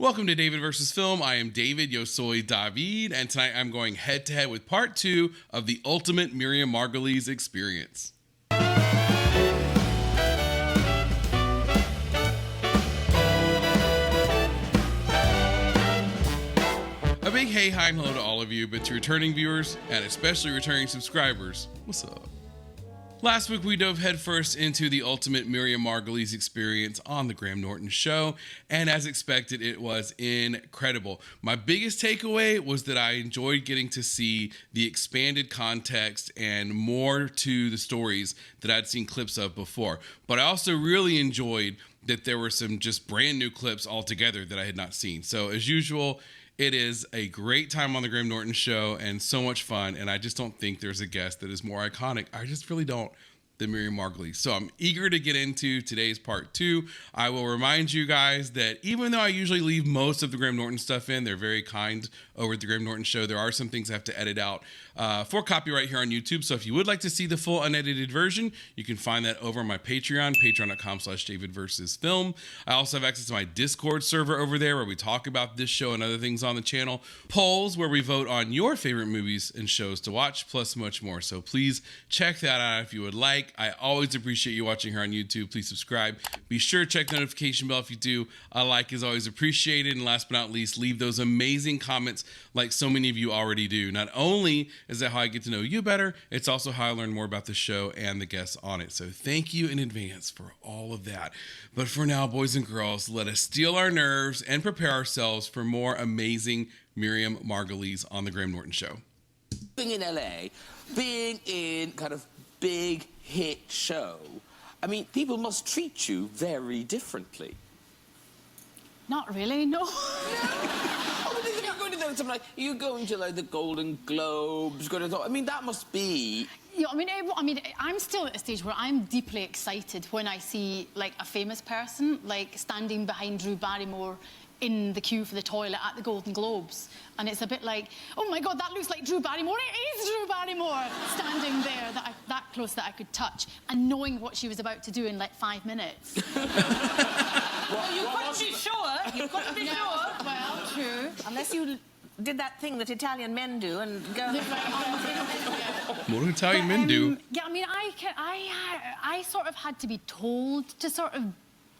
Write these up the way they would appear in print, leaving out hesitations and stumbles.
Welcome to David vs. Film. I am David, yo soy David, and tonight I'm going head-to-head with part 2 of the ultimate Miriam Margolyes experience. A big hey, hi, and hello to all of you, but to returning viewers, and especially returning subscribers, what's up? Last week, we dove headfirst into the ultimate Miriam Margolyes experience on the Graham Norton Show, and as expected, it was incredible. My biggest takeaway was that I enjoyed getting to see the expanded context and more to the stories that I'd seen clips of before. But I also really enjoyed that there were some just brand new clips altogether that I had not seen. So as usual, it is a great time on the Graham Norton Show and so much fun, and I just don't think there's a guest that is more iconic. I just really don't. Than Miriam Margolyes. So I'm eager to get into today's part 2. I will remind you guys that even though I usually leave most of the Graham Norton stuff in, they're very kind over at the Graham Norton Show. There are some things I have to edit out for copyright here on YouTube. So if you would like to see the full unedited version, you can find that over on my Patreon, patreon.com/DavidVersusFilm. I also have access to my Discord server over there where we talk about this show and other things on the channel. Polls where we vote on your favorite movies and shows to watch, plus much more. So please check that out if you would like. I always appreciate you watching here on YouTube. Please subscribe. Be sure to check the notification bell if you do. A like is always appreciated. And last but not least, leave those amazing comments like so many of you already do. Not only is that how I get to know you better, it's also how I learn more about the show and the guests on it. So thank you in advance for all of that. But for now, boys and girls, let us steel our nerves and prepare ourselves for more amazing Miriam Margolyes on the Graham Norton Show. Being in LA, being in kind of big hit show, I mean, people must treat you very differently. Not really, no. You're going to do something like, you're going to like the Golden Globes, I mean, that must be... Yeah, I mean, I'm still at a stage where I'm deeply excited when I see, like, a famous person, like, standing behind Drew Barrymore in the queue for the toilet at the Golden Globes. And it's a bit like, oh my God, that looks like Drew Barrymore. It is Drew Barrymore standing there that close that I could touch and knowing what she was about to do in like 5 minutes. Well, you couldn't be sure. You couldn't be sure. Well, true. Unless you did that thing that Italian men do and go... What do Italian men do? Yeah, I mean, I sort of had to be told to sort of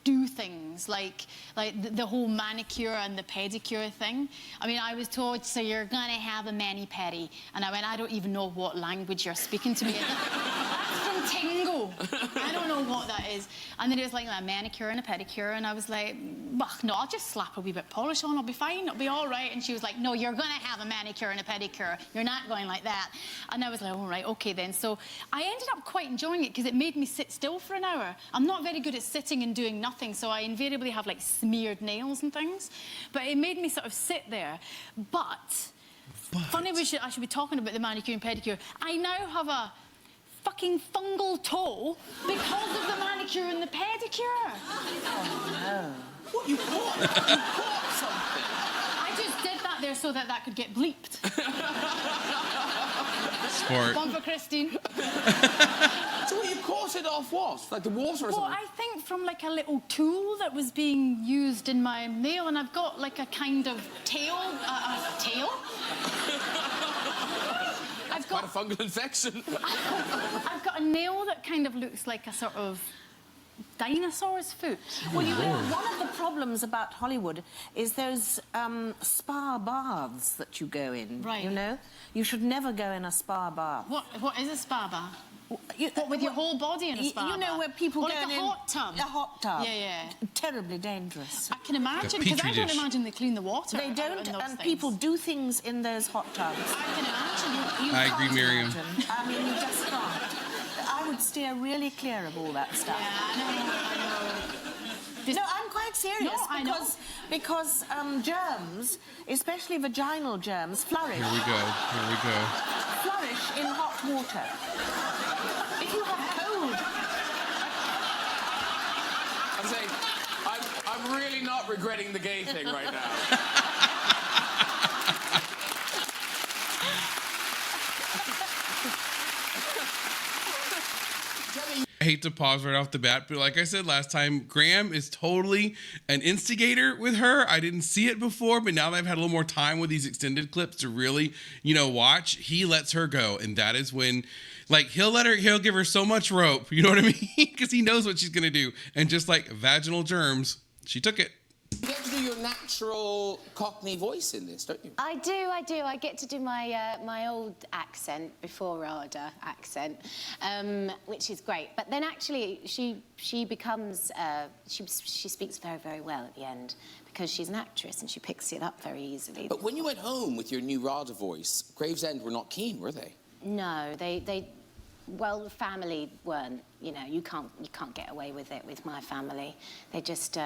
do things like the whole manicure and the pedicure thing. I mean, I was told, so you're gonna have a mani-pedi. And I went, I don't even know what language you're speaking to me. That's from Tingo. I don't know what that is. And then it was like a manicure and a pedicure. And I was like, well, no, I'll just slap a wee bit of polish on. I'll be fine. It'll be all right. And she was like, no, you're gonna have a manicure and a pedicure. You're not going like that. And I was like, all right, okay then. So I ended up quite enjoying it because it made me sit still for an hour. I'm not very good at sitting and doing nothing. So I invariably have like smeared nails and things, but it made me sort of sit there. But funny I should be talking about the manicure and pedicure. I now have a fucking fungal toe because of the manicure and the pedicure. Oh, no. What, you caught something? I just did that there so that could get bleeped. Sport. One for Christine. So you caught it off what? Like the water or something? Well, I think from like a little tool that was being used in my nail, and I've got like a kind of tail. Tail? I've got quite a fungal infection. I've got a nail that kind of looks like a sort of dinosaur's foot. Well, you know, one of the problems about Hollywood is those spa baths that you go in. Right. You know, you should never go in a spa bath. What is a spa bath? What, with your whole body in a spa You know, bath? where people or go like a in hot tub. A hot tub. Yeah, yeah. Terribly dangerous. I can imagine, because I don't imagine they clean the water. They don't, in those and things. people do things in those hot tubs. I can imagine. You I agree, can't Miriam. imagine. I mean, you just can't. I would steer really clear of all that stuff. Yeah, I know. No, I'm quite serious. No, I know. Because germs, especially vaginal germs, flourish. Here we go. Here we go. Flourish in hot water. If you have cold... I'm saying, I'm really not regretting the gay thing right now. I hate to pause right off the bat, but like I said last time, Graham is totally an instigator with her. I didn't see it before, but now that I've had a little more time with these extended clips to really, watch, he lets her go. And that is when, like, he'll give her so much rope, you know what I mean? Because he knows what she's going to do. And just like vaginal germs, she took it. You get to do your natural Cockney voice in this, don't you? I do. I get to do my my old accent, before Rd accent, which is great. But then actually she becomes, she speaks very, very well at the end because she's an actress and she picks it up very easily. But when you went home with your new Rada voice, Gravesend were not keen, were they? No, well, the family weren't. You can't get away with it with my family. They just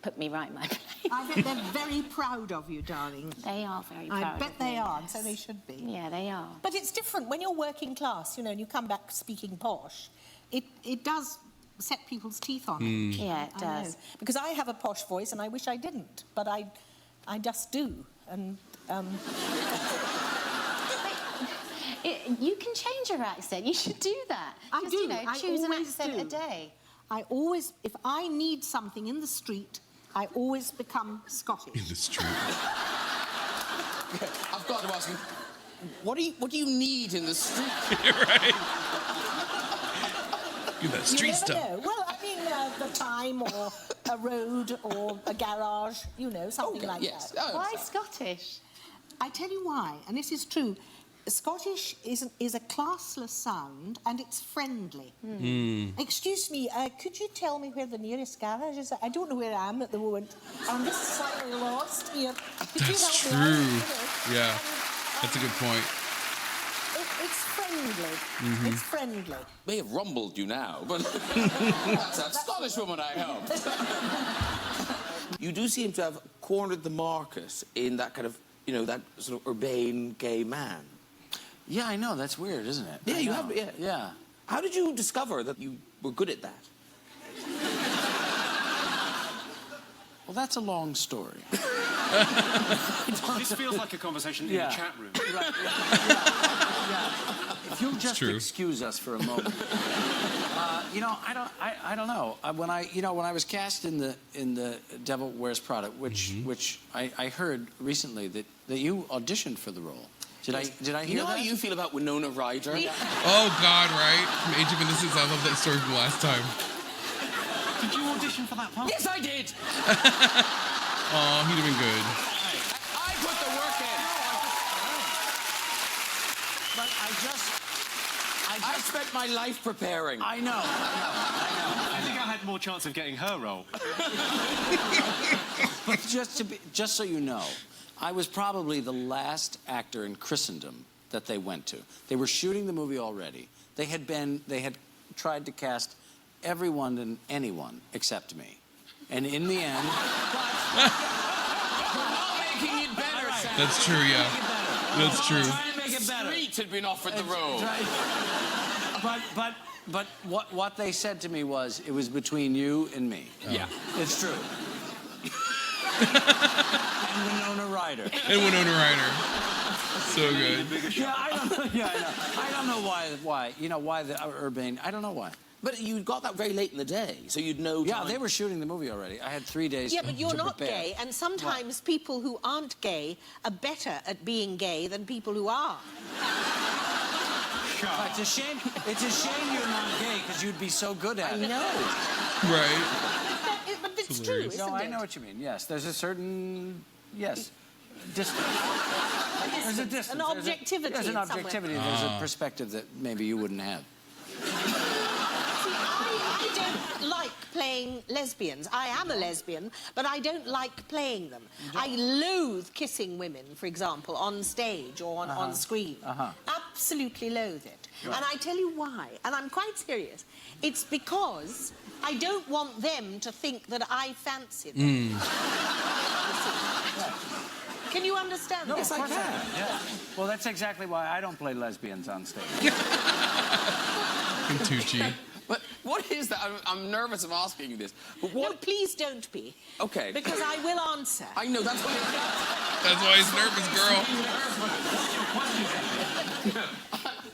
put me right in my place. I bet they're very proud of you, darling. They are very proud. I bet of they me, are, yes. so they should be. Yeah, they are. But it's different when you're working class, and you come back speaking posh. It does set people's teeth on. Yeah, it does. Because I have a posh voice, and I wish I didn't, but I just do. And You can change your accent. You should do that. I Just, do. choose an always accent do. a day. If I need something in the street, I always become Scottish. In the street. I've got to ask you, what do you need in the street? Right. Get that street you never stuff. know. Well, I mean, the time, or a road, or a garage, something Okay, like yes. that. I Why understand. Scottish? I tell you why, and this is true. Scottish is a classless sound, and it's friendly. Excuse me, could you tell me where the nearest garage is? I don't know where I am at the moment. I'm just slightly lost here. Could you That's help me true. out? Yeah, that's a good point. It's friendly. It's friendly. May have rumbled you now, but that's a Scottish woman, I hope. You do seem to have cornered the market in that kind of, that sort of urbane gay man. Yeah, I know. That's weird, isn't it? Yeah, I you know. have. Yeah. Yeah. How did you discover that you were good at that? Well, that's a long story. This feels like a conversation in a chat room. Right. Yeah. If you'll just true. excuse us for a moment. I don't know. When I was cast in the Devil Wears Prada, which I heard recently that you auditioned for the role. Did I hear You know that? how you feel about Winona Ryder? Oh, God, right? From Age of Innocence, I love that story from last time. Did you audition for that part? Yes, I did. Oh, he'd have been good. I put the work in. But I spent my life preparing. I know. I think I had more chance of getting her role. But just so you know, I was probably the last actor in Christendom that they went to. They were shooting the movie already. They had tried to cast everyone and anyone except me. And in the end... Not making it better, Sam. That's true, yeah. That's true. Trying to make it better. Street had been offered the role. But what they said to me was, it was between you and me. Yeah. It's true. And Winona Ryder. And Winona Ryder. So good. Yeah, I don't know. Yeah, I know. I don't know why. Why the urbane? I don't know why. But you got that very late in the day, so you'd know. Yeah, they were shooting the movie already. I had 3 days. Yeah, but you're to not prepare. gay, and sometimes people who aren't gay are better at being gay than people who are. It's a shame. It's a shame you're not gay because you'd be so good at it. No. Right. But it's true, hilarious. isn't No, it? I know what you mean. Yes, there's a certain distance. There's a distance. An objectivity There's an somewhere. objectivity. There's a perspective that maybe you wouldn't have. I don't like playing lesbians. I am a lesbian, but I don't like playing them. I loathe kissing women, for example, on stage or on screen. Absolutely loathe it. Right. And I tell you why, and I'm quite serious. It's because I don't want them to think that I fancy them. Can you understand that? Yes, I can. Yeah. Well, that's exactly why I don't play lesbians on stage. And Tucci. But what is that? I'm nervous of asking you this. But what? No, please don't be. Okay. Because I will answer. I know that's why. That's why he's nervous,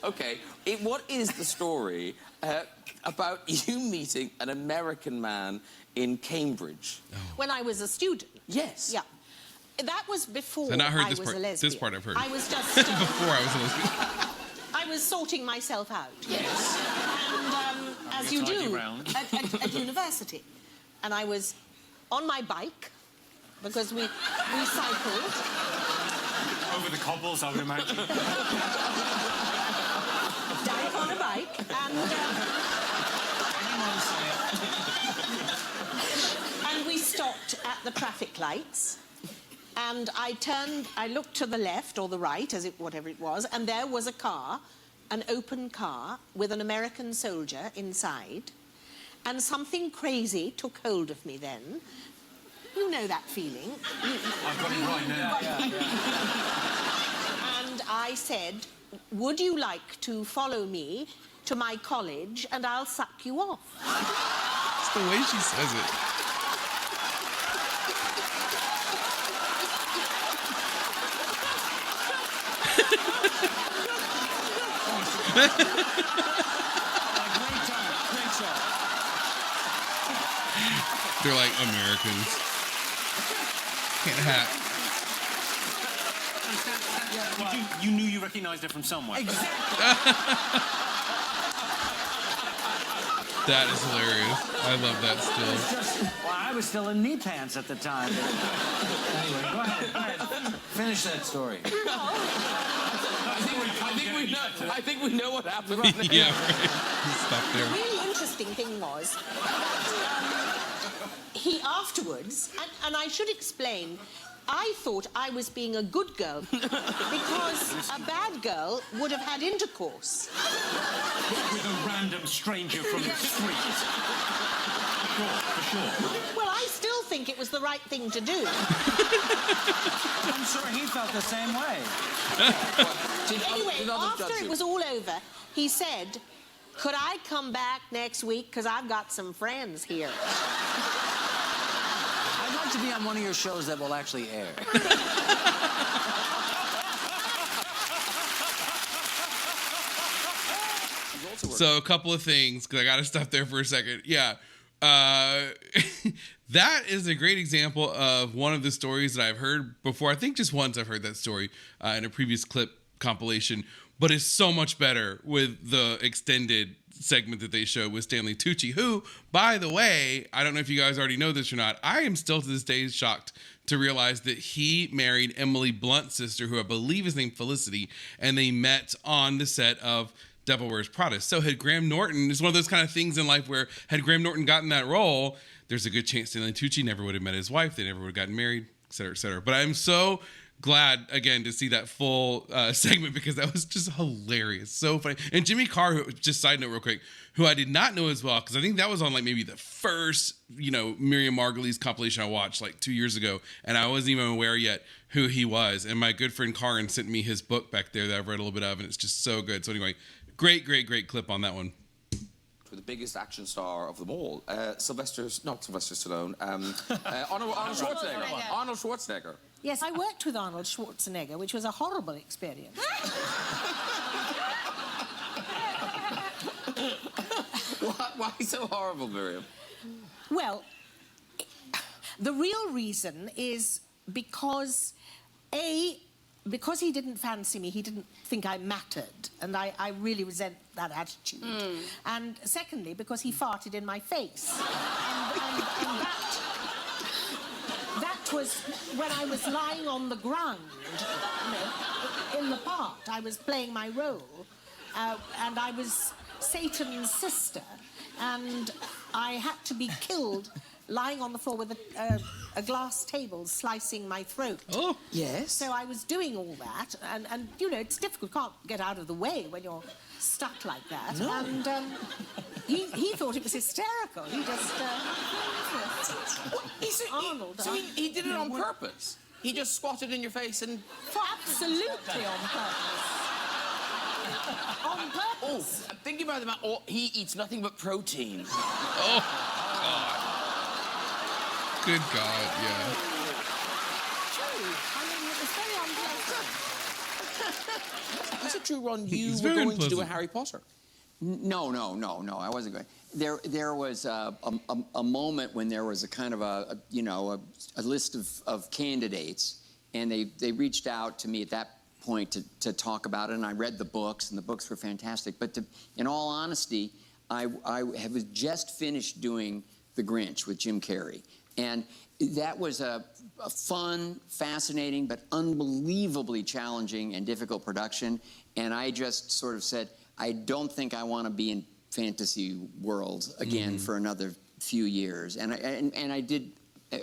girl. Okay, what is the story about you meeting an American man in Cambridge? When I was a student. Yes. Yeah. That was before I've not heard I this was part. a lesbian. This part I've heard. I was just... Before I was a lesbian. I was sorting myself out. Yes. And as you do at university. And I was on my bike, because we cycled. Over the cobbles, I would imagine. Dive on a bike, and we stopped at the traffic lights. And I looked to the left or the right, whatever it was, and there was a car, an open car, with an American soldier inside. And something crazy took hold of me then. You know that feeling. I've got it right now. And I said, would you like to follow me to my college and I'll suck you off? It's the way she says it. Great job. They're like Americans. Can't hack. You knew you recognised it from somewhere. That is hilarious. I love that still. Well, I was still in knee pants at the time. Anyway, go ahead. Finish that story. I think we know what happened. Yeah, right. Stop there. The really interesting thing was, he afterwards, and I should explain, I thought I was being a good girl because a bad girl would have had intercourse. With a random stranger from the street. For sure. Well, I still think it was the right thing to do. I'm sure he felt the same way. Anyway, after it was all over, he said, could I come back next week? Because I've got some friends here. I'd like to be on one of your shows that will actually air. So a couple of things, because I got to stop there for a second. Yeah. That is a great example of one of the stories that I've heard before. I think just once I've heard that story in a previous clip compilation, but it's so much better with the extended segment that they showed with Stanley Tucci, who, by the way, I don't know if you guys already know this or not, I am still to this day shocked to realize that he married Emily Blunt's sister, who I believe is named Felicity, and they met on the set of Devil Wears Prada. So had Graham Norton, it's one of those kind of things in life where had Graham Norton gotten that role, there's a good chance Stanley Tucci never would have met his wife, they never would have gotten married, et cetera, et cetera. But I'm so glad, again, to see that full segment because that was just hilarious. So funny. And Jimmy Carr, who, just side note real quick, who I did not know as well, because I think that was on like maybe the first, Miriam Margolyes compilation I watched like 2 years ago, and I wasn't even aware yet who he was. And my good friend Karin sent me his book back there that I've read a little bit of, and it's just so good. So anyway, great clip on that one. For the biggest action star of them all, not Sylvester Stallone, Arnold Schwarzenegger. Arnold Schwarzenegger. Yes, I worked with Arnold Schwarzenegger, which was a horrible experience. Why so horrible, Miriam? Well, the real reason is because, because he didn't fancy me, he didn't think I mattered, and I really resent that attitude. And secondly, because he farted in my face. And that was when I was lying on the ground, in the part. I was playing my role, and I was Satan's sister, and I had to be killed lying on the floor with a glass table slicing my throat. Oh, yes. So I was doing all that, and it's difficult. You can't get out of the way when you're stuck like that. No. And he thought it was hysterical. He just... Arnold. So he did it on purpose? He just squatted in your face and... Absolutely on purpose. On purpose. Oh, I'm thinking about the man. Oh, he eats nothing but protein. Oh, God. Good God, yeah. True. I mean, it was very unpleasant. Is it true, Ron, you He's were very going to do a unpleasant. Harry Potter? No, I wasn't going. There was a moment when there was a kind of a list of candidates, and they reached out to me at that point to talk about it, and I read the books, and the books were fantastic. But in all honesty, I have just finished doing The Grinch with Jim Carrey, and that was a fun, fascinating, but unbelievably challenging and difficult production. And I just sort of said, I don't think I want to be in fantasy world again for another few years. And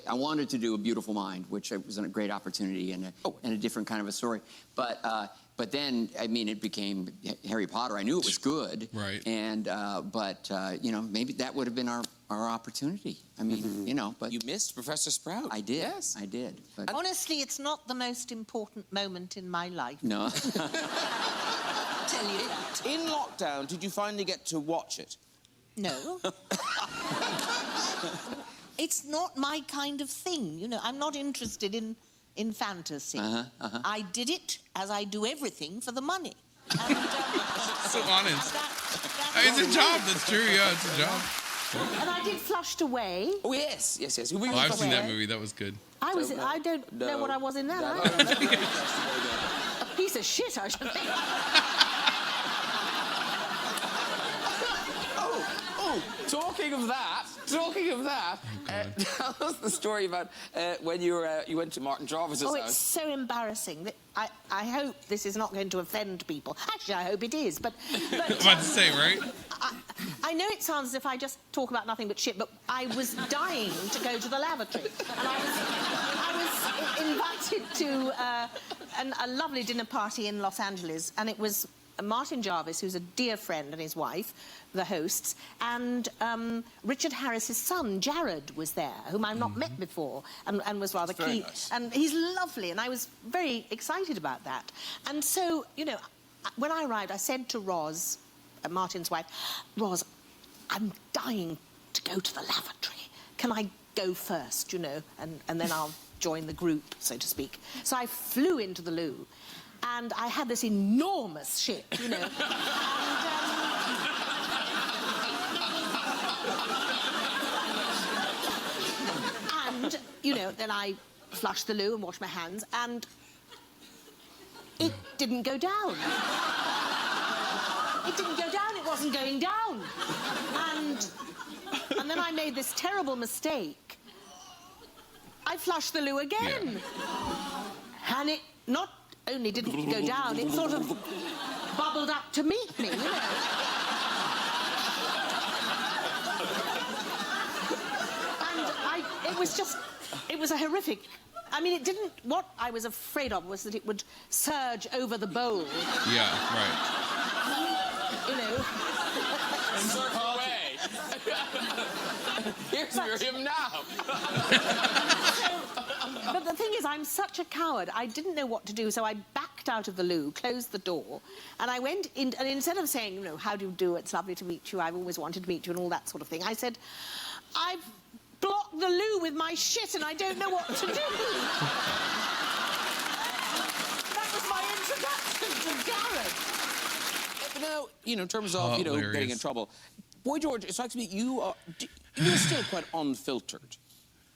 I wanted to do A Beautiful Mind, which was a great opportunity and a different kind of a story. But then, I mean, it became Harry Potter. I knew it was good. Right. And, maybe that would have been our opportunity. I mean, but... You missed Professor Sprout. I did. Yes. I did. But Honestly, it's not the most important moment in my life. no. I'll tell you that. In lockdown, did you finally get to watch it? No. It's not my kind of thing, I'm not interested in fantasy. I did it, as I do everything, for the money. And, So honest. It's a job. That's true. Yeah, it's a job. And I did Flushed Away. Oh, yes. Who were you Oh, I've in seen that Away. movie. That was good. I don't know what I was in that. A piece of shit, I should think. Talking of that, tell us the story about when you went to Martin Jarvis's Oh, house. it's so embarrassing. That I hope this is not going to offend people. Actually, I hope it is, but I'm about to say, right? I know it sounds as if I just talk about nothing but shit, but I was dying to go to the lavatory. And I was invited to a lovely dinner party in Los Angeles, and it was Martin Jarvis, who's a dear friend, and his wife, the hosts, and Richard Harris's son, Jared, was there, whom I've not met before, and was rather keen. Nice. And he's lovely, and I was very excited about that. And so, when I arrived, I said to Roz, Martin's wife, Roz, I'm dying to go to the lavatory. Can I go first, and then I'll join the group, so to speak. So I flew into the loo, and I had this enormous shit, and, then I flushed the loo and washed my hands, and it didn't go down. It didn't go down, it wasn't going down. And then I made this terrible mistake. I flushed the loo again. Yeah. And it not only didn't go down, it sort of bubbled up to meet me, And it was a horrific... I mean, it didn't... What I was afraid of was that it would surge over the bowl. Yeah, right. And circle away. Here's Miriam now. But the thing is, I'm such a coward. I didn't know what to do, so I backed out of the loo, closed the door, and I went in, and instead of saying, how do you do? It's lovely to meet you. I've always wanted to meet you, and all that sort of thing, I said, I've blocked the loo with my shit, and I don't know what to do. That was my introduction to Gareth. But now, in terms of, Hilarious. getting in trouble, Boy George, it strikes me you're still quite unfiltered.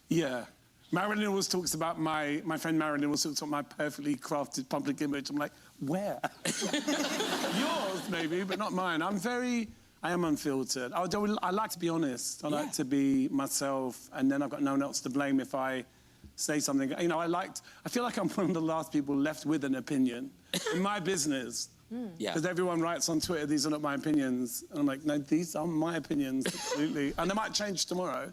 Yeah. Marilyn always talks about my friend Marilyn always talks about my perfectly crafted public image. I'm like, where? Yours, maybe, but not mine. I am unfiltered. I like to be honest. I like to be myself, and then I've got no one else to blame if I say something. I feel like I'm one of the last people left with an opinion in my business. Yeah. Because everyone writes on Twitter, these are not my opinions. And I'm like, no, these are my opinions, absolutely. And they might change tomorrow.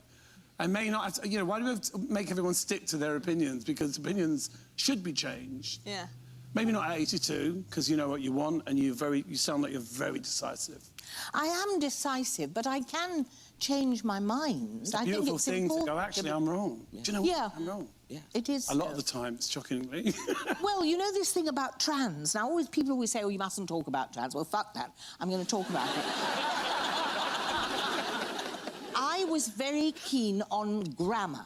I may not, why do we have to make everyone stick to their opinions? Because opinions should be changed. Yeah. Maybe not at 82, because you know what you want, and you sound like you're very decisive. I am decisive, but I can change my mind. It's a beautiful thing to go, actually, I'm wrong. Yeah. Do you know what? I'm wrong. Yeah. It is. A lot of the time, shockingly. Well, this thing about trans. Now, people always say, oh, you mustn't talk about trans. Well, fuck that. I'm going to talk about it. I was very keen on grammar.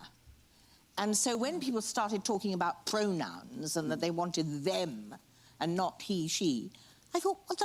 And so when people started talking about pronouns and that they wanted them and not he, she, I thought, what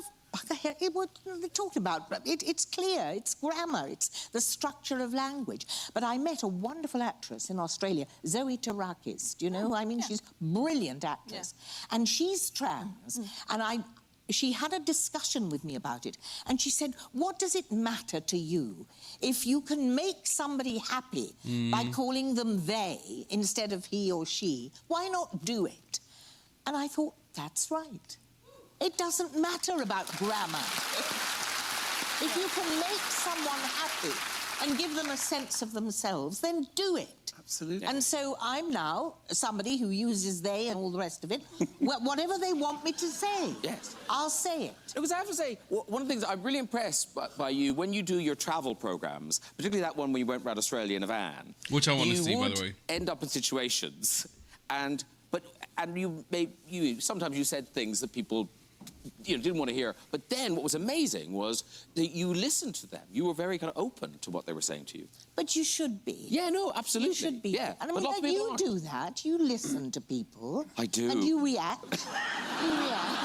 the hell, what are they talking about? It's clear, it's grammar, it's the structure of language. But I met a wonderful actress in Australia, Zoe Tarakis. Do you know who I mean? She's a brilliant actress. And she's trans, and she had a discussion with me about it, and she said, what does it matter to you if you can make somebody happy by calling them they instead of he or she? Why not do it? And I thought, that's right. It doesn't matter about grammar. If you can make someone happy and give them a sense of themselves, then do it. Absolutely. And so I'm now somebody who uses they and all the rest of it. Whatever they want me to say, I'll say it. Because I have to say, one of the things I'm really impressed by you, when you do your travel programmes, particularly that one where you went around Australia in a van. Which I want to see, by the way. You end up in situations, and sometimes you said things that people didn't want to hear. But then what was amazing was that you listened to them. You were very kind of open to what they were saying to you. But you should be. Yeah, no, absolutely. You should be. Yeah. And I mean, you do that. You listen to people. I do. And you react. You react.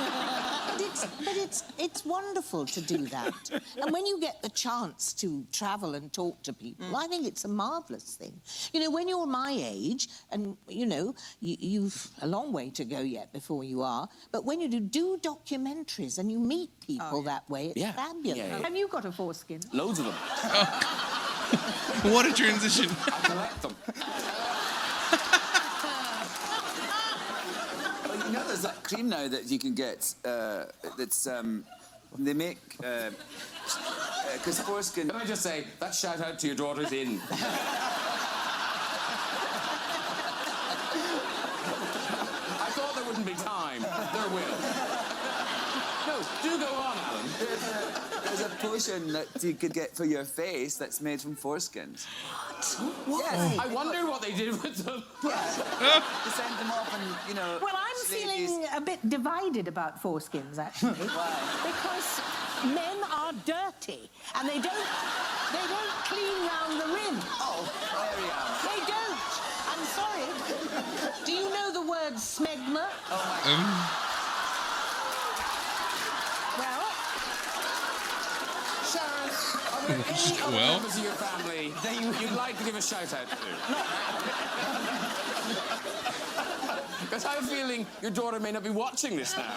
But it's wonderful to do that. And when you get the chance to travel and talk to people, I think it's a marvellous thing. You know, when you're my age, and, you know, you've a long way to go yet before you are, but when you do documentaries and you meet people that way, it's fabulous. Yeah, yeah. Have you got a foreskin? Loads of them. What a transition. I collect them. You know, there's that cream now that you can get that's they make because foreskin. Can I just say that shout out to your daughter's in. I thought there wouldn't be time. There will. No, do go on, Alan. There's a potion that you could get for your face that's made from foreskins. What? Yes. I wonder what they did with them. Yes. You send them off and, you know... Well, I'm feeling a bit divided about foreskins, actually. Why? Because men are dirty, and they don't clean round the rim. Oh, there we are. They don't. I'm sorry. Do you know the word smegma? Oh, my God. Well... Sharon, are there any other Well. members of your family that you'd like to give a shout out to? Because I have a feeling your daughter may not be watching this now.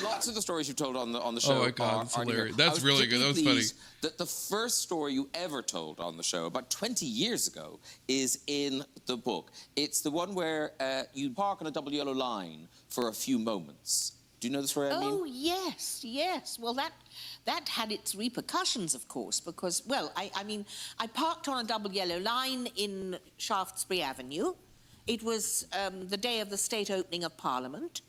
Lots of the stories you've told on the show. Oh my God, that's are hilarious. here. That's really good. That was funny. The first story you ever told on the show, about 20 years ago, is in the book. It's the one where you park on a double yellow line for a few moments. Do you know the story I mean? Oh, yes, yes. Well, that had its repercussions, of course, because, well, I mean, I parked on a double yellow line in Shaftesbury Avenue. It was the day of the state opening of Parliament,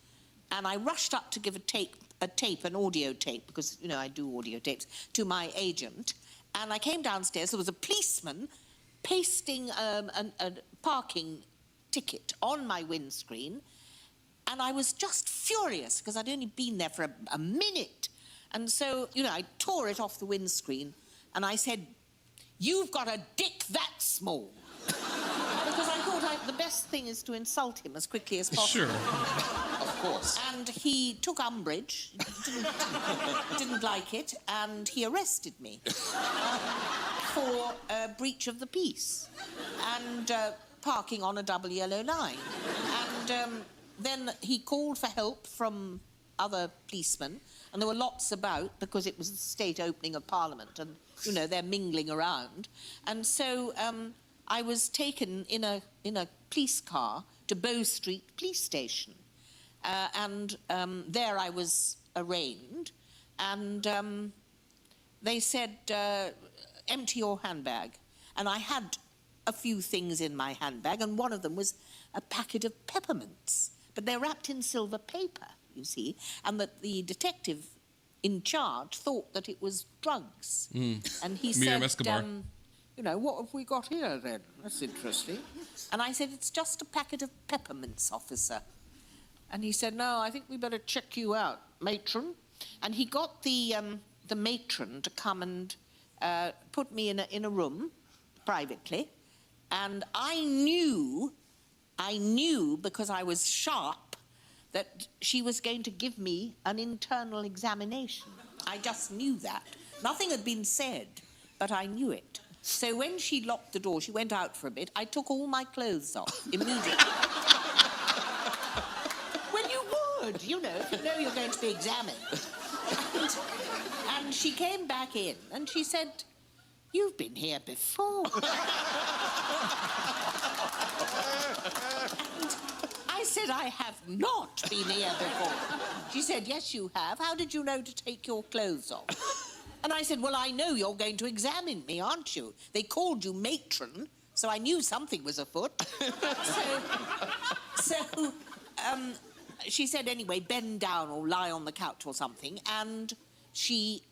and I rushed up to give an audio tape, because, you know, I do audio tapes, to my agent, and I came downstairs. There was a policeman pasting a parking ticket on my windscreen, and I was just furious because I'd only been there for a minute. And so, you know, I tore it off the windscreen and I said, "You've got a dick that small." Because I thought the best thing is to insult him as quickly as possible. Sure. Of course. And he took umbrage, didn't like it, and he arrested me for breach of the peace and parking on a double yellow line. And... then he called for help from other policemen, and there were lots about because it was the state opening of Parliament, and, you know, they're mingling around. And so I was taken in a police car to Bow Street Police Station. And there I was arraigned, and they said, empty your handbag. And I had a few things in my handbag, and one of them was a packet of peppermints. But they're wrapped in silver paper, you see, and that the detective in charge thought that it was drugs. And he Miriam said, Escobar. you know, what have we got here then? That's interesting. And I said, it's just a packet of peppermints, officer. And he said, no, I think we better check you out, matron. And he got the matron to come and put me in a room privately. And I knew I knew, because I was sharp, that she was going to give me an internal examination. I just knew that. Nothing had been said, but I knew it. So when she locked the door, she went out for a bit, I took all my clothes off immediately. Well, you would, you know, if you know you're going to be examined. And she came back in and she said, "You've been here before." And I said, "I have not been here before." She said, "Yes, you have. How did you know to take your clothes off?" And I said, "Well, I know you're going to examine me, aren't you? They called you matron, so I knew something was afoot." She said, "Anyway, bend down or lie on the couch or something," and she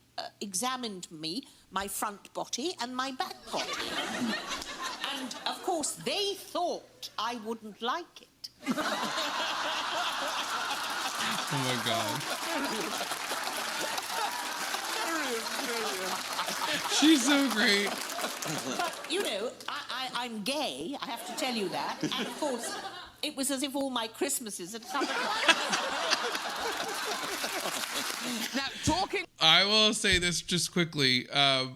examined me, my front body and my back body. And, of course, they thought I wouldn't like it. Oh, my God. She's so great. But, you know, I'm gay, I have to tell you that. And, of course, it was as if all my Christmases had come. Now, talking... I will say this just quickly.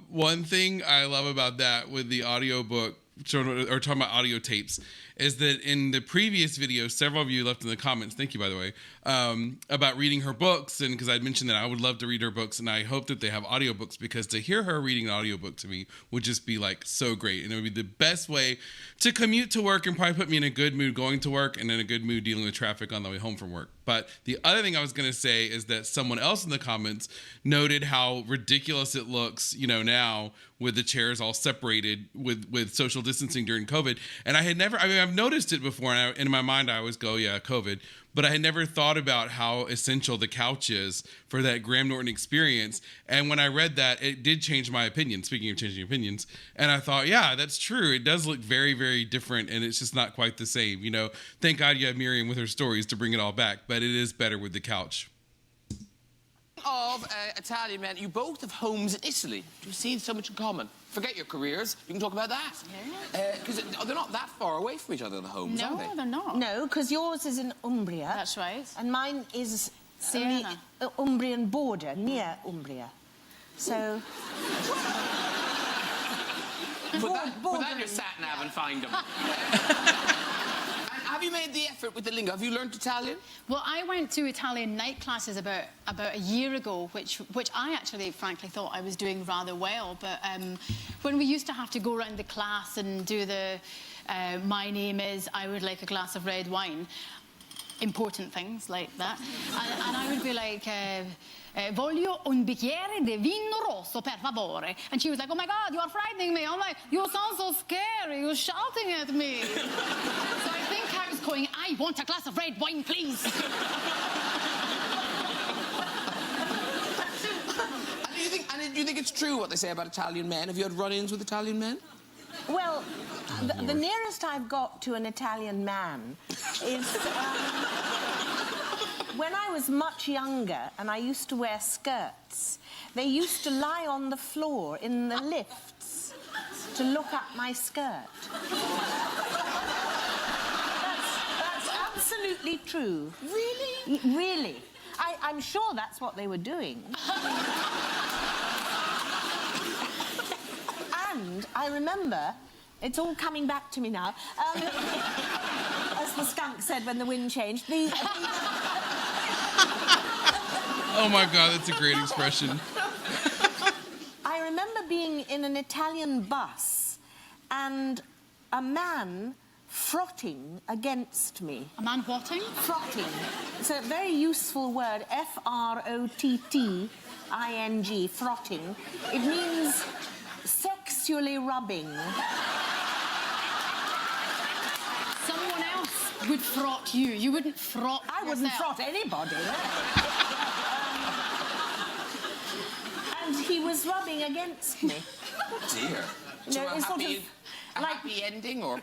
One thing I love about that with the audiobook, or talking about audio tapes, is that in the previous video, several of you left in the comments, thank you, by the way, about reading her books, and because I'd mentioned that I would love to read her books, and I hope that they have audiobooks, because to hear her reading an audiobook to me would just be, like, so great, and it would be the best way to commute to work and probably put me in a good mood going to work and in a good mood dealing with traffic on the way home from work. But the other thing I was going to say is that someone else in the comments noted how ridiculous it looks, you know, now with the chairs all separated with social distancing during COVID. And I had never, I mean, I've noticed it before, and in my mind, I always go, yeah, COVID. But I had never thought about how essential the couch is for that Graham Norton experience. And when I read that, it did change my opinion, speaking of changing opinions. And I thought, yeah, that's true. It does look very, very different, and it's just not quite the same. You know, thank God you have Miriam with her stories to bring it all back, but it is better with the couch. Of Italian men, you both have homes in Italy. Do you see so much in common? Forget your careers, you can talk about that. Because they're not that far away from each other, the homes, are they? No, they're not. No, because yours is in Umbria. That's right. And mine is Siena. the Umbrian border, near Umbria. So... Put that in your sat-nav and find them. Have you made the effort with the lingo? Have you learned Italian? Well, I went to Italian night classes about a year ago, which I actually, frankly, thought I was doing rather well. But when we used to have to go around the class and do the "my name is, I would like a glass of red wine," important things like that, and I would be like, "Voglio un bicchiere di vino rosso, per favore." And she was like, "Oh my God, you are frightening me. Oh my, you sound so scary. You're shouting at me." So I think I was going, "I want a glass of red wine, please." And do you think it's true what they say about Italian men? Have you had run-ins with Italian men? Well, the nearest I've got to an Italian man is when I was much younger and I used to wear skirts, they used to lie on the floor in the lifts to look at my skirt. That's absolutely true. Really? Really. I'm sure that's what they were doing. And I remember, it's all coming back to me now, as the skunk said when the wind changed, Oh my God, that's a great expression. I remember being in an Italian bus and a man frotting against me. A man whatting? Frotting. It's a very useful word, F-R-O-T-T-I-N-G, frotting. It means sexually rubbing. Someone else would frot you. You wouldn't frot I wouldn't yourself. frot anybody. And he was rubbing against me. Oh dear. You know, it's sort of like... happy ending, or?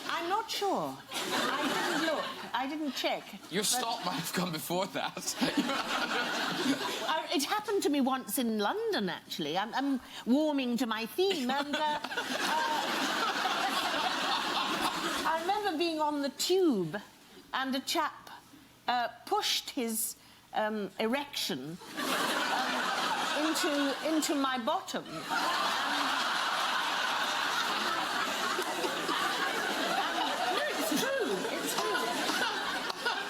I'm not sure. I didn't look. I didn't check. Your stop might have come before that. It happened to me once in London, actually. I'm warming to my theme, and... walking on the tube, and a chap pushed his erection into my bottom. It's true.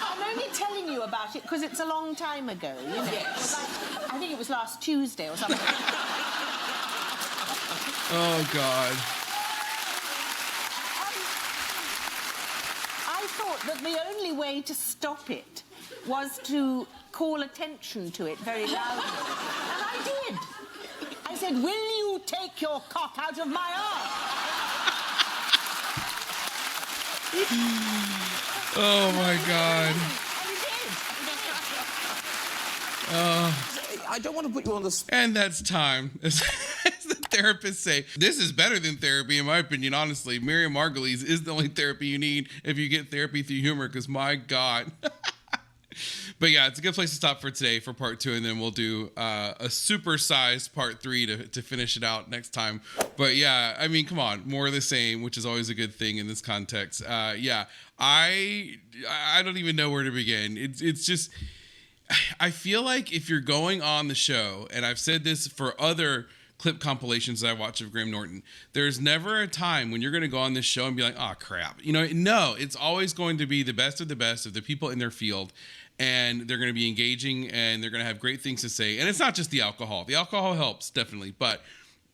I'm only telling you about it because it's a long time ago, you know. Yes. I think it was last Tuesday or something. Oh, God. I thought that the only way to stop it was to call attention to it very loudly. And I did. I said, will you take your cock out of my arm? Oh, my God. I don't want to put you on the spot. And that's time. As the therapists say, this is better than therapy, in my opinion, honestly. Miriam Margolyes is the only therapy you need if you get therapy through humor, because my God. But yeah, it's a good place to stop for today for part 2, and then we'll do a super-sized part 3 to finish it out next time. But yeah, I mean, come on, more of the same, which is always a good thing in this context. Yeah, I don't even know where to begin. It's just, I feel like if you're going on the show, and I've said this for other clip compilations that I watch of Graham Norton, there's never a time when you're going to go on this show and be like, oh, crap. You know, no, it's always going to be the best of the people in their field. And they're going to be engaging, and they're going to have great things to say. And it's not just the alcohol. The alcohol helps, definitely. But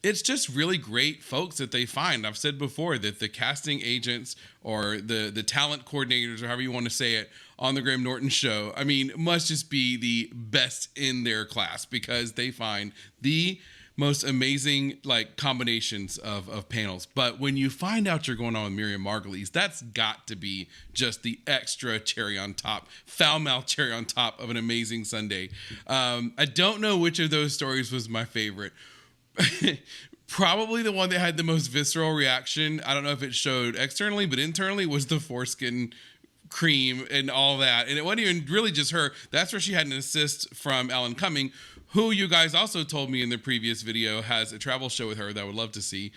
it's just really great folks that they find. I've said before that the casting agents or the talent coordinators, or however you want to say it, on the Graham Norton Show, I mean, must just be the best in their class, because they find the most amazing combinations of panels. But when you find out you're going on with Miriam Margolyes, that's got to be just the extra cherry on top, foul-mouthed cherry on top of an amazing Sunday. I don't know which of those stories was my favorite. Probably the one that had the most visceral reaction. I don't know if it showed externally, but internally was the foreskin cream and all that. And it wasn't even really just her. That's where she had an assist from Alan Cumming, who you guys also told me in the previous video has a travel show with her that I would love to see.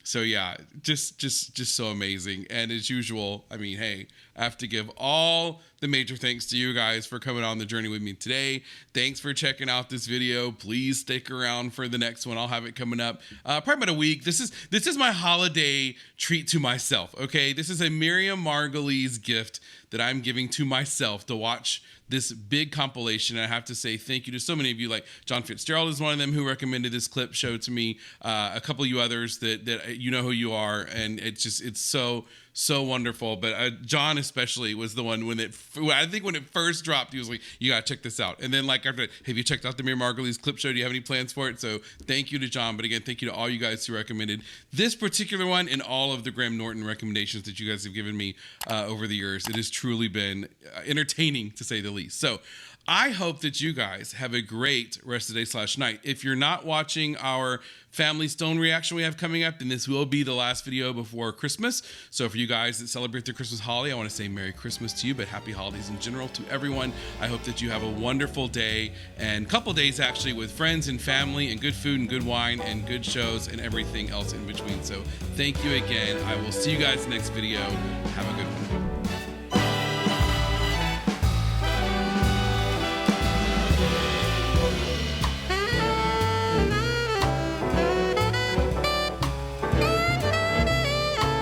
So yeah, just so amazing. And as usual, I mean, hey, I have to give all the major thanks to you guys for coming on the journey with me today. Thanks for checking out this video. Please stick around for the next one. I'll have it coming up probably about a week. This is my holiday treat to myself, okay? This is a Miriam Margolyes gift that I'm giving to myself to watch this big compilation. And I have to say thank you to so many of you, like John Fitzgerald is one of them who recommended this clip show to me. A couple of you others that you know who you are, and it's so wonderful. But John especially was the one when it first dropped, he was like, you gotta check this out. And then after, have you checked out the Miriam Margolyes clip show? Do you have any plans for it? So thank you to John. But again, thank you to all you guys who recommended this particular one and all of the Graham Norton recommendations that you guys have given me over the years. It has truly been entertaining, to say the least. So I hope that you guys have a great rest of the day/night. If you're not watching our Family Stone reaction we have coming up, then this will be the last video before Christmas. So for you guys that celebrate the Christmas holiday, I want to say Merry Christmas to you, but happy holidays in general to everyone. I hope that you have a wonderful day and couple days actually with friends and family and good food and good wine and good shows and everything else in between. So thank you again. I will see you guys next video. Have a good one.